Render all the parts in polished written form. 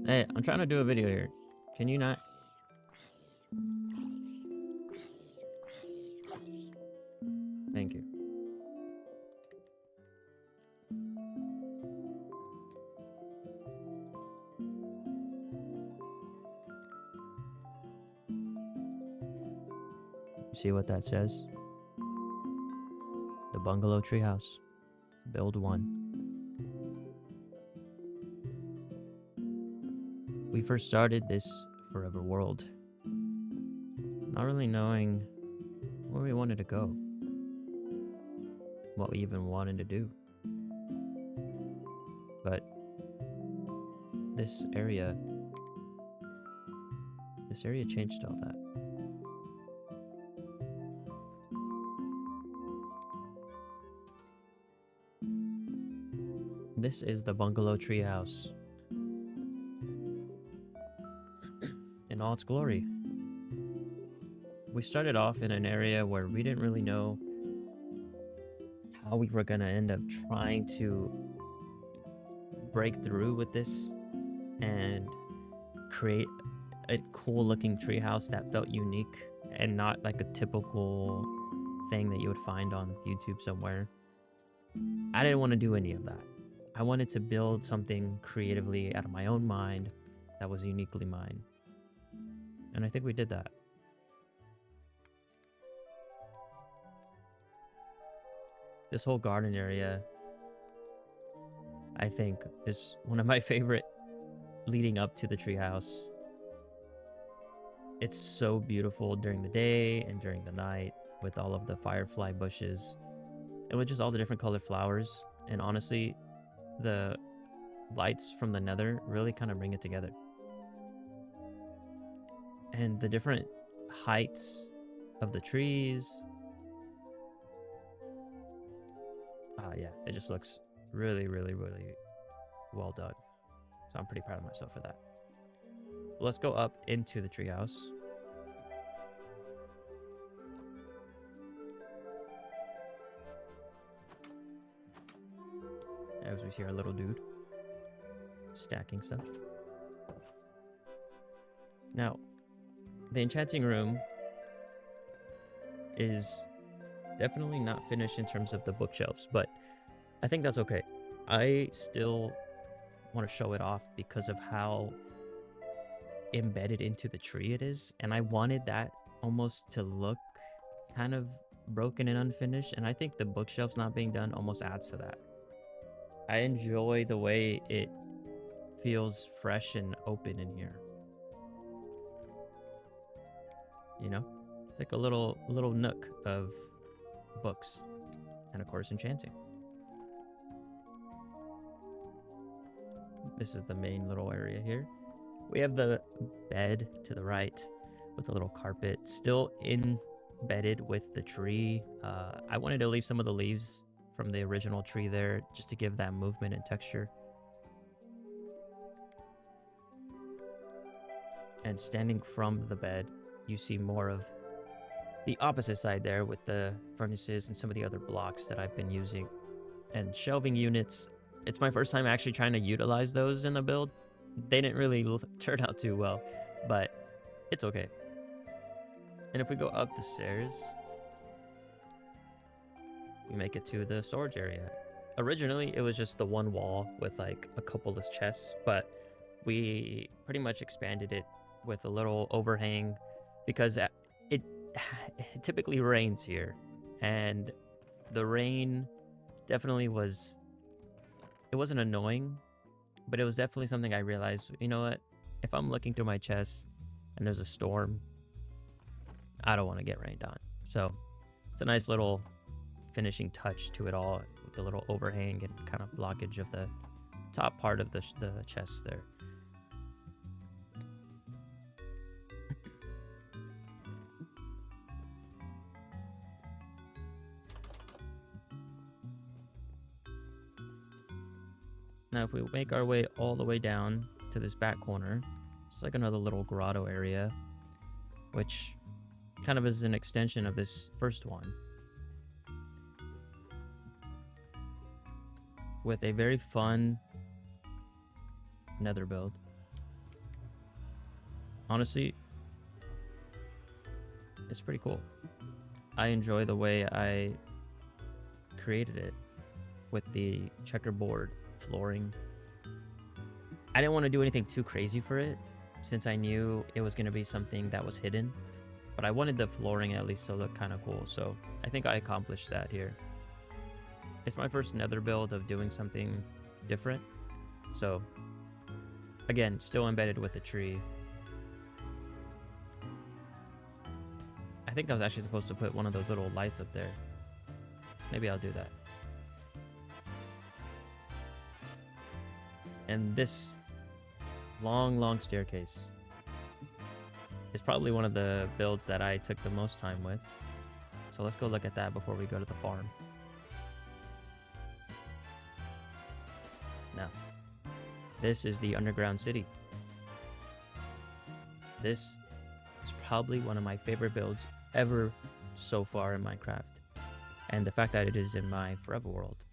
Hey, I'm trying to do a video here. Can you not? Thank you. See what that says? The Bungalow Treehouse. Build 1. We first started this forever world, not really knowing where we wanted to go, what we even wanted to do. But this area changed all that. This is the Bungalow Treehouse in all its glory. We started off in an area where we didn't really know how we were gonna end up trying to break through with this and create a cool looking treehouse that felt unique and not like a typical thing that you would find on YouTube somewhere. I didn't want to do any of that. I wanted to build something creatively out of my own mind that was uniquely mine. And I think we did that. This whole garden area, I think, is one of my favorite leading up to the treehouse. It's so beautiful during the day and during the night with all of the firefly bushes and with just all the different colored flowers. And honestly, the lights from the nether really kind of bring it together. And the different heights of the trees. Yeah, it just looks really, really, really well done. So I'm pretty proud of myself for that. Let's go up into the treehouse. As we see our little dude stacking stuff. Now, the enchanting room is definitely not finished in terms of the bookshelves, but I think that's okay. I still want to show it off because of how embedded into the tree it is, and I wanted that almost to look kind of broken and unfinished, and I think the bookshelves not being done almost adds to that. I enjoy the way it feels fresh and open in here. You know, it's like a little nook of books and of course enchanting. This is the main little area here. We have the bed to the right with a little carpet still embedded with the tree. I wanted to leave some of the leaves from the original tree there just to give that movement and texture. And standing from the bed, you see more of the opposite side there with the furnaces and some of the other blocks that I've been using. And shelving units, it's my first time actually trying to utilize those in the build. They didn't really turn out too well, but it's okay. And if we go up the stairs, we make it to the storage area. Originally, it was just the one wall with like a couple of chests, but we pretty much expanded it with a little overhang because it typically rains here, and the rain definitely was, it wasn't annoying, but it was definitely something I realized, you know what, if I'm looking through my chest and there's a storm, I don't want to get rained on. So it's a nice little finishing touch to it all with the little overhang and kind of blockage of the top part of the chest there. Now, if we make our way all the way down to this back corner, it's like another little grotto area, which kind of is an extension of this first one, with a very fun nether build. honestly, it's pretty cool. I enjoy the way I created it with the checkerboard flooring. I didn't want to do anything too crazy for it since I knew it was going to be something that was hidden, but I wanted the flooring at least to look kind of cool, so I think I accomplished that here. It's my first nether build of doing something different, so again, still embedded with the tree. I think I was actually supposed to put one of those little lights up there. Maybe I'll do that. And this long staircase is probably one of the builds that I took the most time with. So let's go look at that before we go to the farm. Now, this is the underground city. This is probably one of my favorite builds ever so far in Minecraft. And the fact that it is in my forever world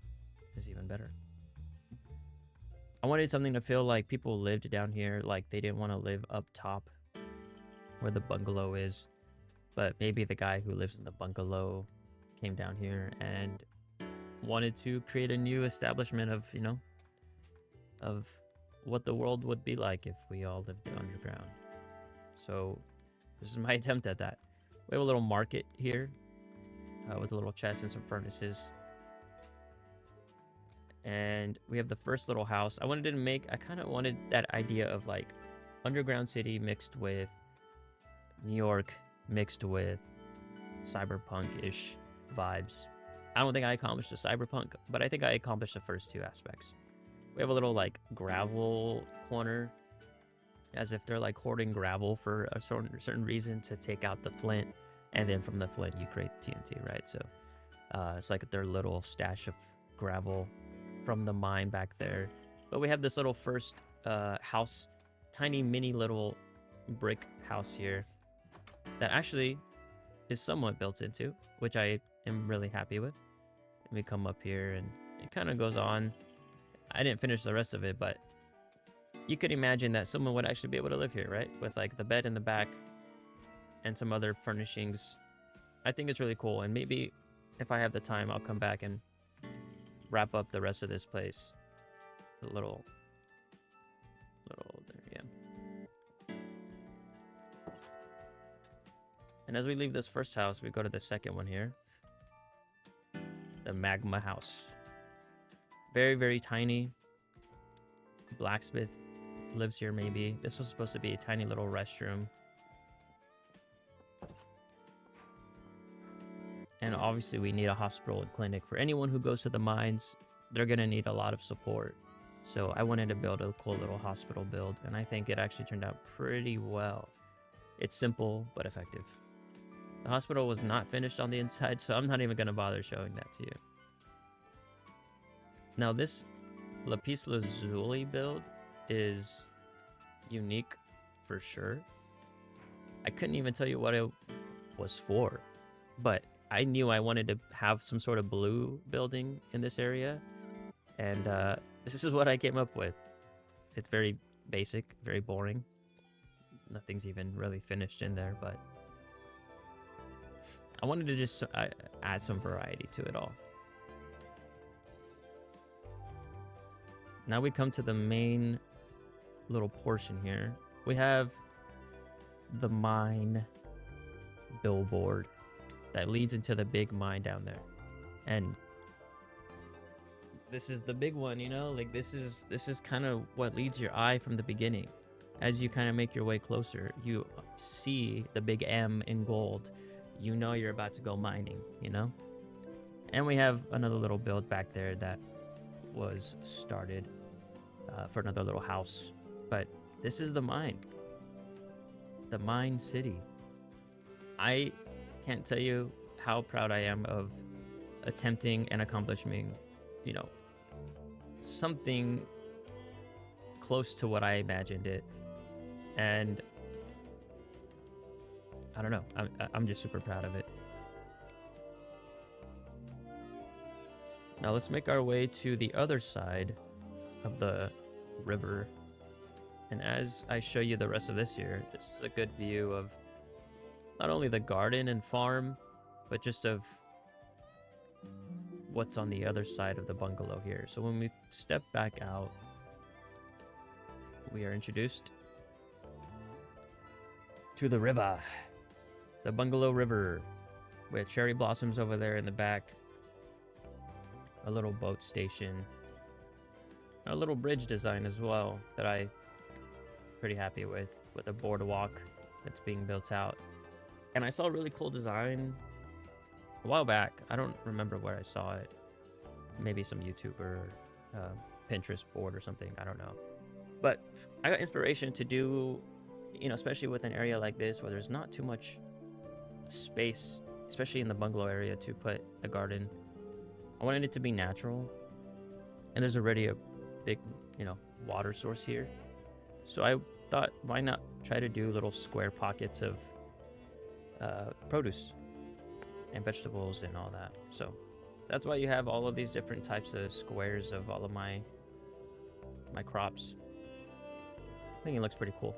is even better. I wanted something to feel like people lived down here, like they didn't want to live up top where the bungalow is, but maybe the guy who lives in the bungalow came down here and wanted to create a new establishment of, you know, of what the world would be like if we all lived underground. So this is my attempt at that. We have a little market here with a little chest and some furnaces. And we have the first little house. I kind of wanted that idea of like underground city mixed with New York, mixed with cyberpunk-ish vibes. I don't think I accomplished the cyberpunk, but I think I accomplished the first two aspects. We have a little like gravel corner, as if they're like hoarding gravel for a certain reason to take out the flint, and then from the flint you create TNT, right? So it's like their little stash of gravel from the mine back there. But we have this little first house, tiny mini little brick house here that actually is somewhat built into, which I am really happy with. And we come up here and it kind of goes on. I didn't finish the rest of it, but you could imagine that someone would actually be able to live here, right? With like the bed in the back and some other furnishings. I think it's really cool, and maybe if I have the time, I'll come back and wrap up the rest of this place. A little, yeah. And as we leave this first house, we go to the second one here. The magma house. Very, very tiny. Blacksmith lives here maybe. This was supposed to be a tiny little restroom. And obviously we need a hospital and clinic. For anyone who goes to the mines, they're going to need a lot of support. So I wanted to build a cool little hospital build, and I think it actually turned out pretty well. It's simple, but effective. The hospital was not finished on the inside, so I'm not even going to bother showing that to you. Now this lapis lazuli build is unique for sure. I couldn't even tell you what it was for, but I knew I wanted to have some sort of blue building in this area, and this is what I came up with. It's very basic, very boring. Nothing's even really finished in there, but I wanted to just add some variety to it all. Now we come to the main little portion here. We have the mine billboard that leads into the big mine down there. And this is the big one, you know? Like this is kind of what leads your eye from the beginning. As you kind of make your way closer, you see the big M in gold. You know you're about to go mining, you know? And we have another little build back there that was started for another little house. But this is the mine city. I can't tell you how proud I am of attempting and accomplishing, you know, something close to what I imagined it. And I don't know, I'm just super proud of it. Now let's make our way to the other side of the river And as I show you the rest of this year, this is a good view of not only the garden and farm, but just of what's on the other side of the bungalow here. So when we step back out, we are introduced to the river, the Bungalow River, with cherry blossoms over there in the back, a little boat station, a little bridge design as well that I'm pretty happy with a boardwalk that's being built out. And I saw a really cool design a while back. I don't remember where I saw it. Maybe some YouTuber, Pinterest board or something. I don't know. But I got inspiration to do, especially with an area like this where there's not too much space, especially in the bungalow area, to put a garden. I wanted it to be natural. And there's already a big, water source here. So I thought, why not try to do little square pockets of produce and vegetables and all that. So that's why you have all of these different types of squares of all of my crops. I think it looks pretty cool.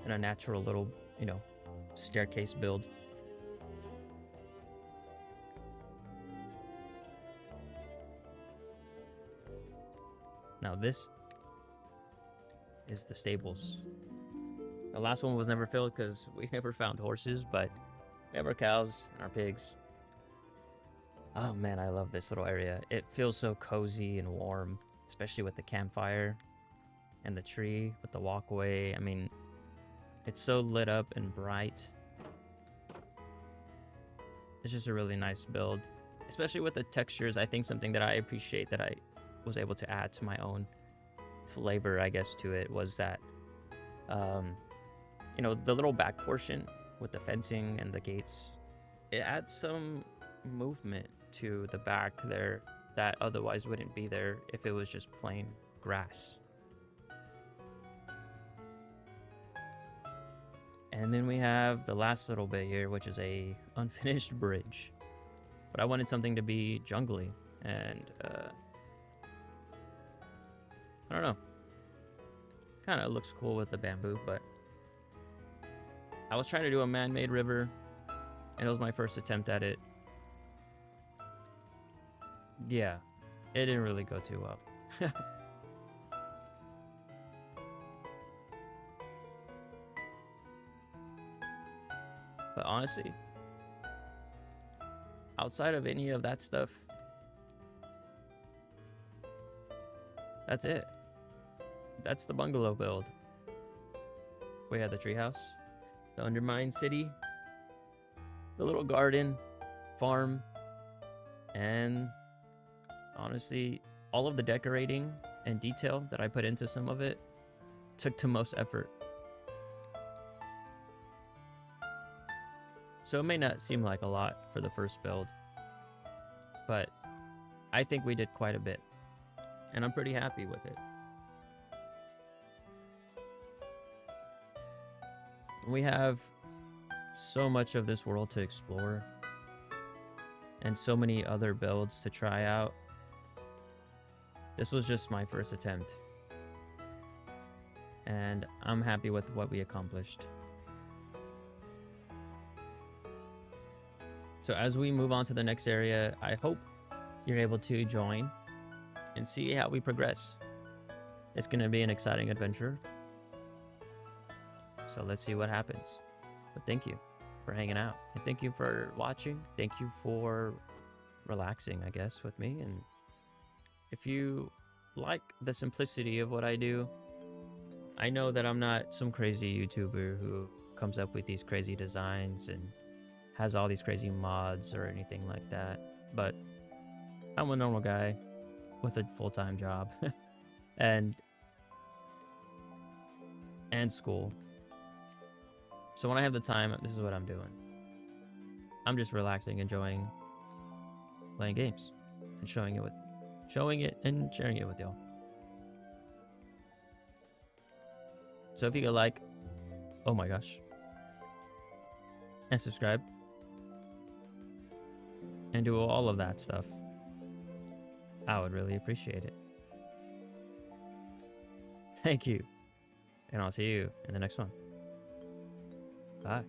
And a natural little, staircase build. Now this is the stables. The last one was never filled because we never found horses, but we have our cows and our pigs. Oh man, I love this little area. It feels so cozy and warm, especially with the campfire and the tree with the walkway. I mean, it's so lit up and bright. It's just a really nice build, especially with the textures. I think something that I appreciate that I was able to add to my own flavor, I guess, to it was that, the little back portion with the fencing and the gates, it adds some movement to the back there that otherwise wouldn't be there if it was just plain grass. And then we have the last little bit here, which is a unfinished bridge. But I wanted something to be jungly, and I don't know. Kind of looks cool with the bamboo, but I was trying to do a man-made river, and it was my first attempt at it. Yeah, it didn't really go too well. But honestly, outside of any of that stuff, that's it. That's the bungalow build. We have the treehouse, the undermined city, the little garden, farm, and honestly, all of the decorating and detail that I put into some of it took the most effort. So it may not seem like a lot for the first build, but I think we did quite a bit, and I'm pretty happy with it. We have so much of this world to explore and so many other builds to try out. This was just my first attempt, and I'm happy with what we accomplished. So as we move on to the next area, I hope you're able to join and see how we progress. It's going to be an exciting adventure. So let's see what happens. But thank you for hanging out. And thank you for watching. Thank you for relaxing, I guess, with me. And if you like the simplicity of what I do, I know that I'm not some crazy YouTuber who comes up with these crazy designs and has all these crazy mods or anything like that, but I'm a normal guy with a full-time job and school. So when I have the time, this is what I'm doing. I'm just relaxing, enjoying playing games and showing it and sharing it with y'all. So if you could like, oh my gosh, and subscribe and do all of that stuff, I would really appreciate it. Thank you. And I'll see you in the next one. Bye.